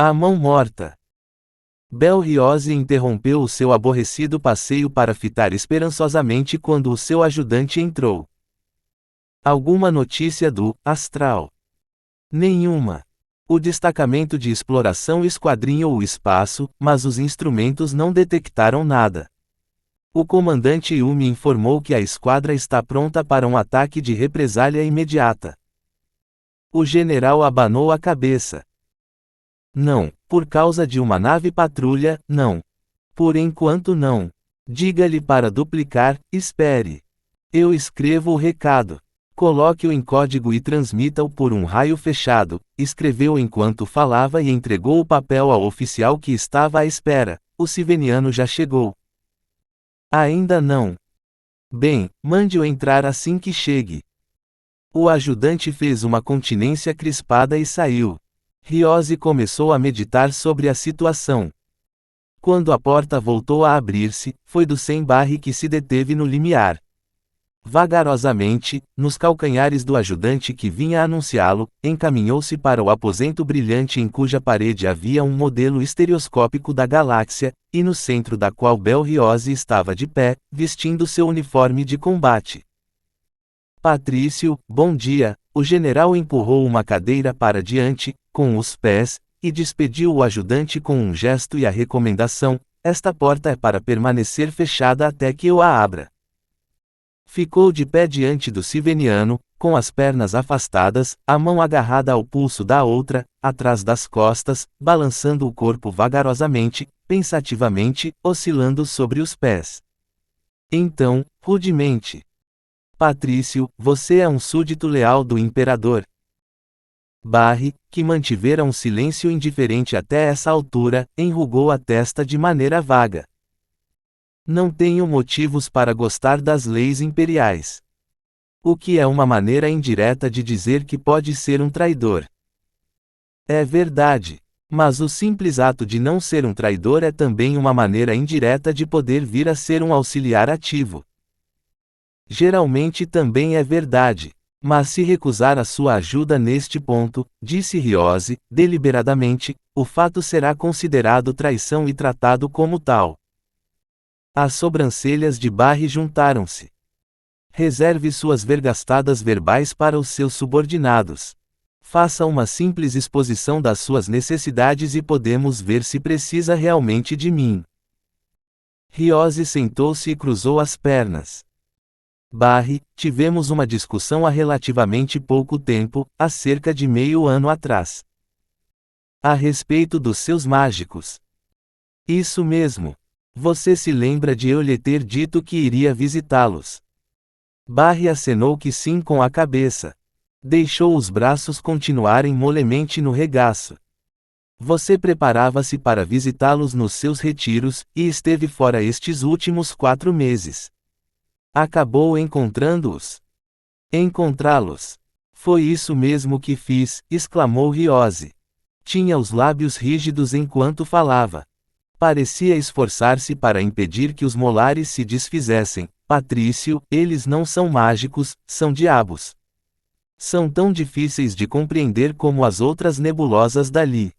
A mão morta. Bel-Riose interrompeu o seu aborrecido passeio para fitar esperançosamente quando o seu ajudante entrou. Alguma notícia do astral? Nenhuma. O destacamento de exploração esquadrinhou o espaço, mas os instrumentos não detectaram nada. O comandante Yumi informou que a esquadra está pronta para um ataque de represália imediata. O general abanou a cabeça. Não, por causa de uma nave patrulha, não. Por enquanto não. Diga-lhe para duplicar, espere. Eu escrevo o recado. Coloque-o em código e transmita-o por um raio fechado, escreveu enquanto falava e entregou o papel ao oficial que estava à espera. O siveniano já chegou. Ainda não. Bem, mande-o entrar assim que chegue. O ajudante fez uma continência crispada e saiu. Riose começou a meditar sobre a situação. Quando a porta voltou a abrir-se, foi do Sem-Barre que se deteve no limiar. Vagarosamente, nos calcanhares do ajudante que vinha anunciá-lo, encaminhou-se para o aposento brilhante em cuja parede havia um modelo estereoscópico da galáxia, e no centro da qual Bel-Riose estava de pé, vestindo seu uniforme de combate. Patrício, bom dia. O general empurrou uma cadeira para diante, com os pés, e despediu o ajudante com um gesto e a recomendação: esta porta é para permanecer fechada até que eu a abra. Ficou de pé diante do siveniano, com as pernas afastadas, a mão agarrada ao pulso da outra, atrás das costas, balançando o corpo vagarosamente, pensativamente, oscilando sobre os pés. Então, rudemente: Patrício, você é um súdito leal do imperador. Barry, que mantivera um silêncio indiferente até essa altura, enrugou a testa de maneira vaga. Não tenho motivos para gostar das leis imperiais. O que é uma maneira indireta de dizer que pode ser um traidor. É verdade. Mas o simples ato de não ser um traidor é também uma maneira indireta de poder vir a ser um auxiliar ativo. Geralmente também é verdade. Mas se recusar a sua ajuda neste ponto, disse Riose, deliberadamente, o fato será considerado traição e tratado como tal. As sobrancelhas de Barry juntaram-se. Reserve suas vergastadas verbais para os seus subordinados. Faça uma simples exposição das suas necessidades e podemos ver se precisa realmente de mim. Riose sentou-se e cruzou as pernas. Barry, tivemos uma discussão há relativamente pouco tempo, há cerca de meio ano atrás. A respeito dos seus mágicos. Isso mesmo. Você se lembra de eu lhe ter dito que iria visitá-los? Barry acenou que sim com a cabeça. Deixou os braços continuarem molemente no regaço. Você preparava-se para visitá-los nos seus retiros, e esteve fora estes últimos 4 meses. Acabou encontrando-os? Encontrá-los. Foi isso mesmo que fiz, exclamou Riose. Tinha os lábios rígidos enquanto falava. Parecia esforçar-se para impedir que os molares se desfizessem. Patrício, eles não são mágicos, são diabos. São tão difíceis de compreender como as outras nebulosas dali.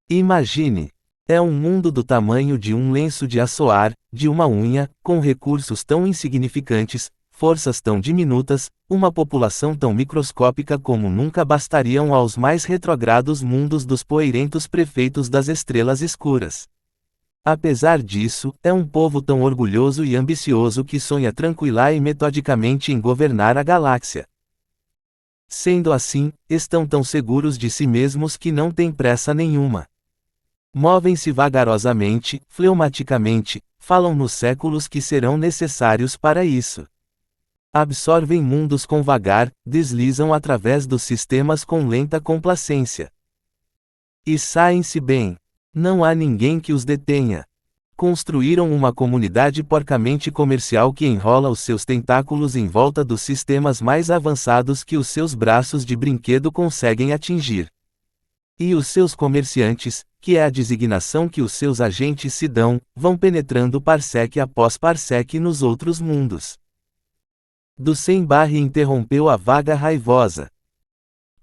Imagine. É um mundo do tamanho de um lenço de assoar, de uma unha, com recursos tão insignificantes, forças tão diminutas, uma população tão microscópica como nunca bastariam aos mais retrogrados mundos dos poeirentos prefeitos das estrelas escuras. Apesar disso, é um povo tão orgulhoso e ambicioso que sonha tranquila e metodicamente em governar a galáxia. Sendo assim, estão tão seguros de si mesmos que não têm pressa nenhuma. Movem-se vagarosamente, fleumaticamente, falam nos séculos que serão necessários para isso. Absorvem mundos com vagar, deslizam através dos sistemas com lenta complacência. E saem-se bem. Não há ninguém que os detenha. Construíram uma comunidade porcamente comercial que enrola os seus tentáculos em volta dos sistemas mais avançados que os seus braços de brinquedo conseguem atingir. E os seus comerciantes, que é a designação que os seus agentes se dão, vão penetrando parsec após parsec nos outros mundos. Do Sem-Barre interrompeu a vaga raivosa.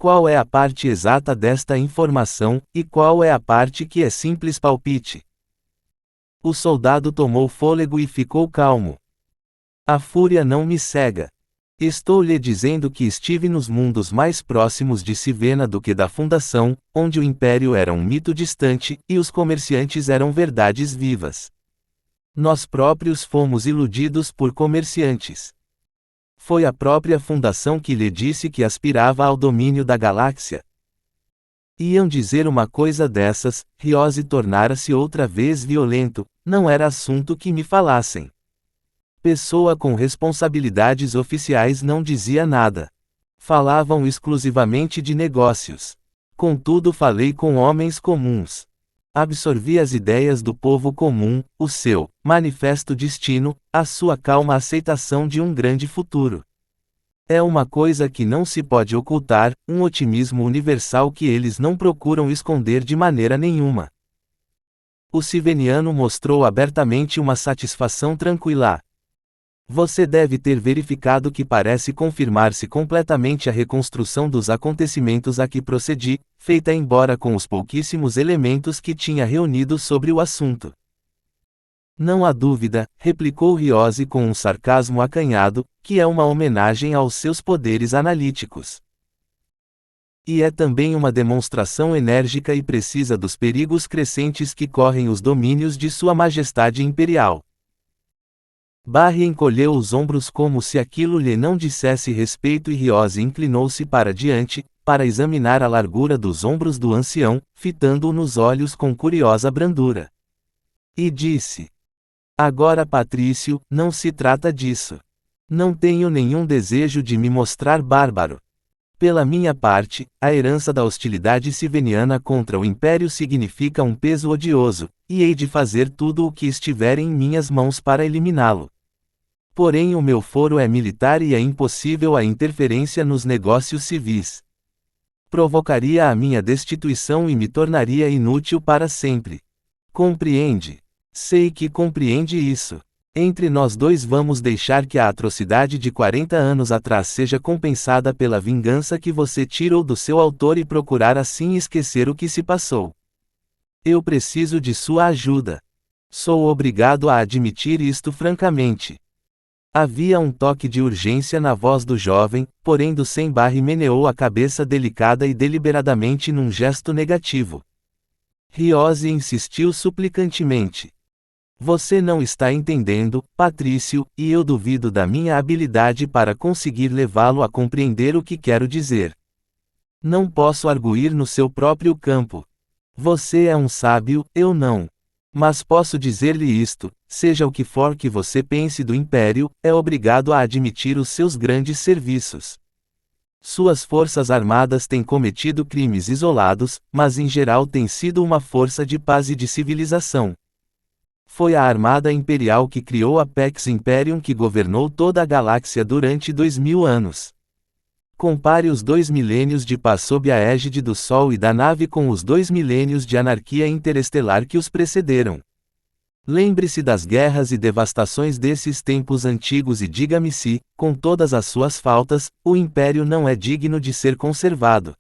Qual é a parte exata desta informação, e qual é a parte que é simples palpite? O soldado tomou fôlego e ficou calmo. A fúria não me cega. Estou lhe dizendo que estive nos mundos mais próximos de Sivena do que da fundação, onde o império era um mito distante, e os comerciantes eram verdades vivas. Nós próprios fomos iludidos por comerciantes. Foi a própria fundação que lhe disse que aspirava ao domínio da galáxia. Iam dizer uma coisa dessas, Riose tornara-se outra vez violento, não era assunto que me falassem. Pessoa com responsabilidades oficiais não dizia nada. Falavam exclusivamente de negócios. Contudo falei com homens comuns. Absorvi as ideias do povo comum, o seu manifesto destino, a sua calma aceitação de um grande futuro. É uma coisa que não se pode ocultar, um otimismo universal que eles não procuram esconder de maneira nenhuma. O siveniano mostrou abertamente uma satisfação tranquila. Você deve ter verificado que parece confirmar-se completamente a reconstrução dos acontecimentos a que procedi, feita embora com os pouquíssimos elementos que tinha reunido sobre o assunto. Não há dúvida, replicou Riose com um sarcasmo acanhado, que é uma homenagem aos seus poderes analíticos. E é também uma demonstração enérgica e precisa dos perigos crescentes que correm os domínios de Sua Majestade Imperial. Barry encolheu os ombros como se aquilo lhe não dissesse respeito e Riose inclinou-se para diante, para examinar a largura dos ombros do ancião, fitando-o nos olhos com curiosa brandura. E disse: Agora Patrício, não se trata disso. Não tenho nenhum desejo de me mostrar bárbaro. Pela minha parte, a herança da hostilidade siveniana contra o Império significa um peso odioso, e hei de fazer tudo o que estiver em minhas mãos para eliminá-lo. Porém o meu foro é militar e é impossível a interferência nos negócios civis. Provocaria a minha destituição e me tornaria inútil para sempre. Compreende? Sei que compreende isso. Entre nós dois vamos deixar que a atrocidade de 40 anos atrás seja compensada pela vingança que você tirou do seu autor e procurar assim esquecer o que se passou. Eu preciso de sua ajuda. Sou obrigado a admitir isto francamente. Havia um toque de urgência na voz do jovem, porém do Sem-Barre meneou a cabeça delicada e deliberadamente num gesto negativo. Riose insistiu suplicantemente. Você não está entendendo, Patrício, e eu duvido da minha habilidade para conseguir levá-lo a compreender o que quero dizer. Não posso arguir no seu próprio campo. Você é um sábio, eu não. Mas posso dizer-lhe isto, seja o que for que você pense do Império, é obrigado a admitir os seus grandes serviços. Suas forças armadas têm cometido crimes isolados, mas em geral têm sido uma força de paz e de civilização. Foi a Armada Imperial que criou a Pax Imperium que governou toda a galáxia durante 2000 anos. Compare os 2 milênios de paz sob a égide do Sol e da nave com os 2 milênios de anarquia interestelar que os precederam. Lembre-se das guerras e devastações desses tempos antigos e diga-me se, com todas as suas faltas, o Império não é digno de ser conservado.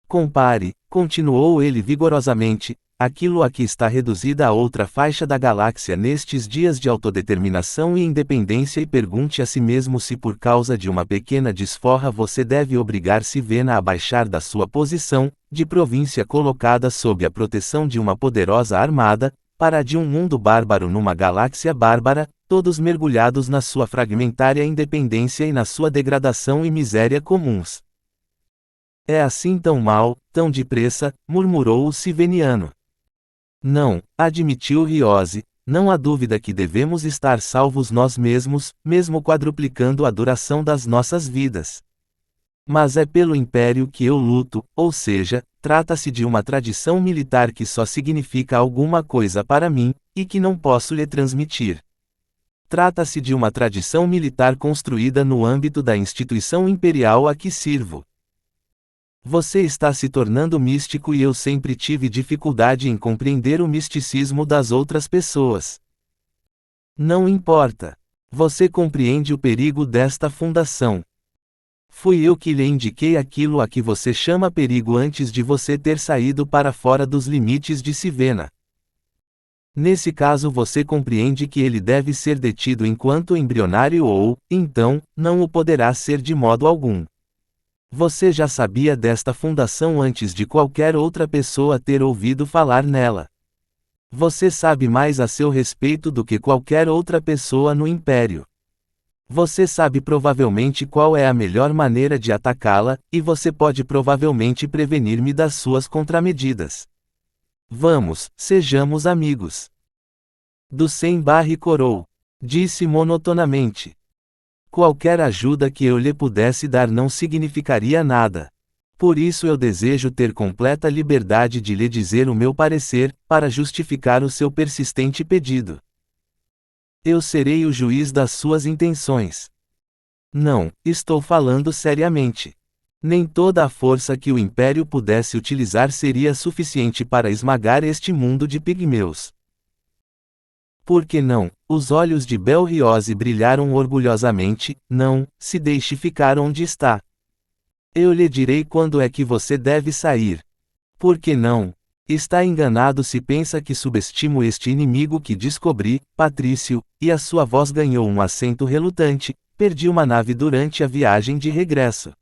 Compare, continuou ele vigorosamente, aquilo a que está reduzida a outra faixa da galáxia nestes dias de autodeterminação e independência e pergunte a si mesmo se por causa de uma pequena desforra você deve obrigar Sivena a baixar da sua posição, de província colocada sob a proteção de uma poderosa armada, para de um mundo bárbaro numa galáxia bárbara, todos mergulhados na sua fragmentária independência e na sua degradação e miséria comuns. É assim tão mal, tão depressa, murmurou o siveniano. Não, admitiu Riose, não há dúvida que devemos estar salvos nós mesmos, mesmo quadruplicando a duração das nossas vidas. Mas é pelo Império que eu luto, ou seja, trata-se de uma tradição militar que só significa alguma coisa para mim, e que não posso lhe transmitir. Trata-se de uma tradição militar construída no âmbito da instituição imperial a que sirvo. Você está se tornando místico e eu sempre tive dificuldade em compreender o misticismo das outras pessoas. Não importa. Você compreende o perigo desta fundação. Fui eu que lhe indiquei aquilo a que você chama perigo antes de você ter saído para fora dos limites de Sivena. Nesse caso você compreende que ele deve ser detido enquanto embrionário ou, então, não o poderá ser de modo algum. Você já sabia desta fundação antes de qualquer outra pessoa ter ouvido falar nela. Você sabe mais a seu respeito do que qualquer outra pessoa no Império. Você sabe provavelmente qual é a melhor maneira de atacá-la, e você pode provavelmente prevenir-me das suas contramedidas. Vamos, sejamos amigos. Ducem Barry corou. Disse monotonamente. Qualquer ajuda que eu lhe pudesse dar não significaria nada. Por isso eu desejo ter completa liberdade de lhe dizer o meu parecer, para justificar o seu persistente pedido. Eu serei o juiz das suas intenções. Não, estou falando seriamente. Nem toda a força que o Império pudesse utilizar seria suficiente para esmagar este mundo de pigmeus. Por que não? Os olhos de Belriose brilharam orgulhosamente. Não, se deixe ficar onde está. Eu lhe direi quando é que você deve sair. Por que não? Está enganado se pensa que subestimo este inimigo que descobri, Patrício, e a sua voz ganhou um acento relutante. Perdi uma nave durante a viagem de regresso.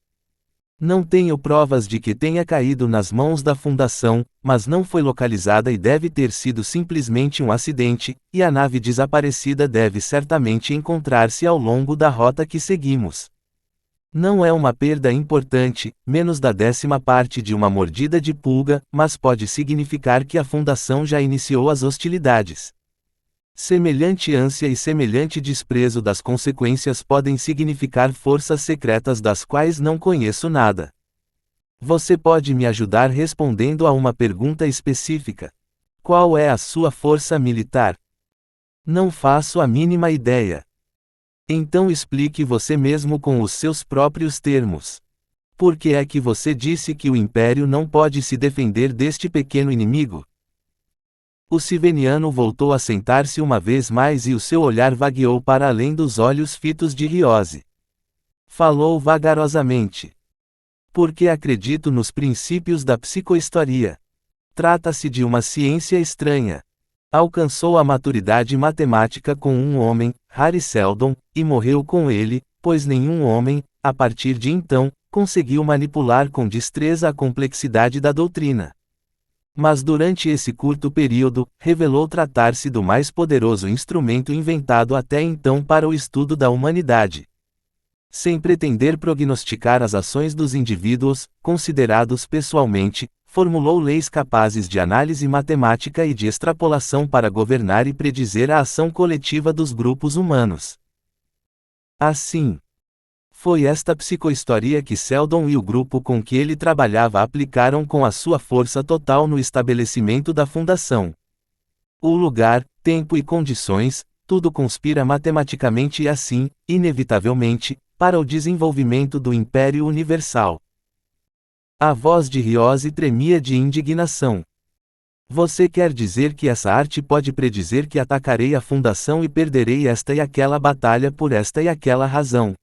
Não tenho provas de que tenha caído nas mãos da Fundação, mas não foi localizada e deve ter sido simplesmente um acidente, e a nave desaparecida deve certamente encontrar-se ao longo da rota que seguimos. Não é uma perda importante, menos da 10ª parte de uma mordida de pulga, mas pode significar que a Fundação já iniciou as hostilidades. Semelhante ânsia e semelhante desprezo das consequências podem significar forças secretas das quais não conheço nada. Você pode me ajudar respondendo a uma pergunta específica. Qual é a sua força militar? Não faço a mínima ideia. Então explique você mesmo com os seus próprios termos. Por que é que você disse que o Império não pode se defender deste pequeno inimigo? O Siveniano voltou a sentar-se uma vez mais e o seu olhar vagueou para além dos olhos fitos de Riose. Falou vagarosamente. Porque acredito nos princípios da psicohistoria. Trata-se de uma ciência estranha. Alcançou a maturidade matemática com um homem, Harry Seldon, e morreu com ele, pois nenhum homem, a partir de então, conseguiu manipular com destreza a complexidade da doutrina. Mas durante esse curto período, revelou tratar-se do mais poderoso instrumento inventado até então para o estudo da humanidade. Sem pretender prognosticar as ações dos indivíduos, considerados pessoalmente, formulou leis capazes de análise matemática e de extrapolação para governar e predizer a ação coletiva dos grupos humanos. Assim, foi esta psicohistoria que Seldon e o grupo com que ele trabalhava aplicaram com a sua força total no estabelecimento da fundação. O lugar, tempo e condições, tudo conspira matematicamente e assim, inevitavelmente, para o desenvolvimento do Império Universal. A voz de Riose tremia de indignação. Você quer dizer que essa arte pode predizer que atacarei a fundação e perderei esta e aquela batalha por esta e aquela razão?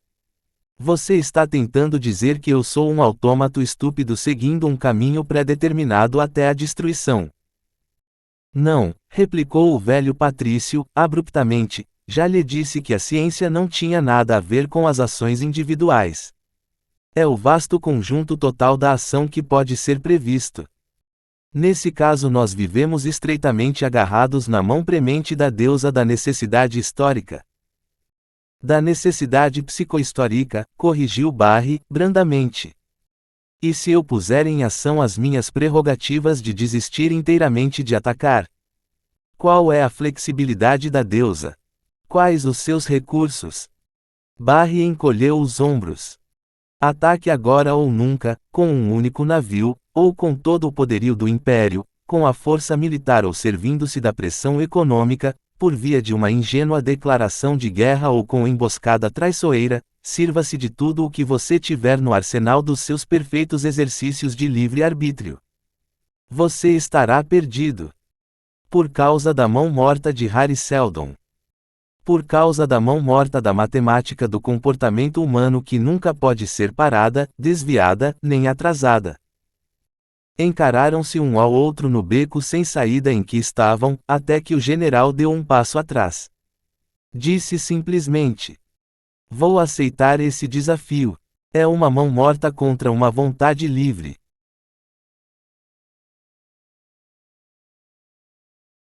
Você está tentando dizer que eu sou um autômato estúpido seguindo um caminho pré-determinado até a destruição. Não, replicou o velho Patrício, abruptamente, já lhe disse que a ciência não tinha nada a ver com as ações individuais. É o vasto conjunto total da ação que pode ser previsto. Nesse caso nós vivemos estreitamente agarrados na mão premente da deusa da necessidade histórica. Da necessidade psicohistórica, corrigiu Barry, brandamente. E se eu puser em ação as minhas prerrogativas de desistir inteiramente de atacar? Qual é a flexibilidade da deusa? Quais os seus recursos? Barry encolheu os ombros. Ataque agora ou nunca, com um único navio, ou com todo o poderio do Império, com a força militar ou servindo-se da pressão econômica, por via de uma ingênua declaração de guerra ou com emboscada traiçoeira, sirva-se de tudo o que você tiver no arsenal dos seus perfeitos exercícios de livre-arbítrio. Você estará perdido. Por causa da mão morta de Harry Seldon. Por causa da mão morta da matemática do comportamento humano que nunca pode ser parada, desviada, nem atrasada. Encararam-se um ao outro no beco sem saída em que estavam, até que o general deu um passo atrás. Disse simplesmente: "Vou aceitar esse desafio. É uma mão morta contra uma vontade livre."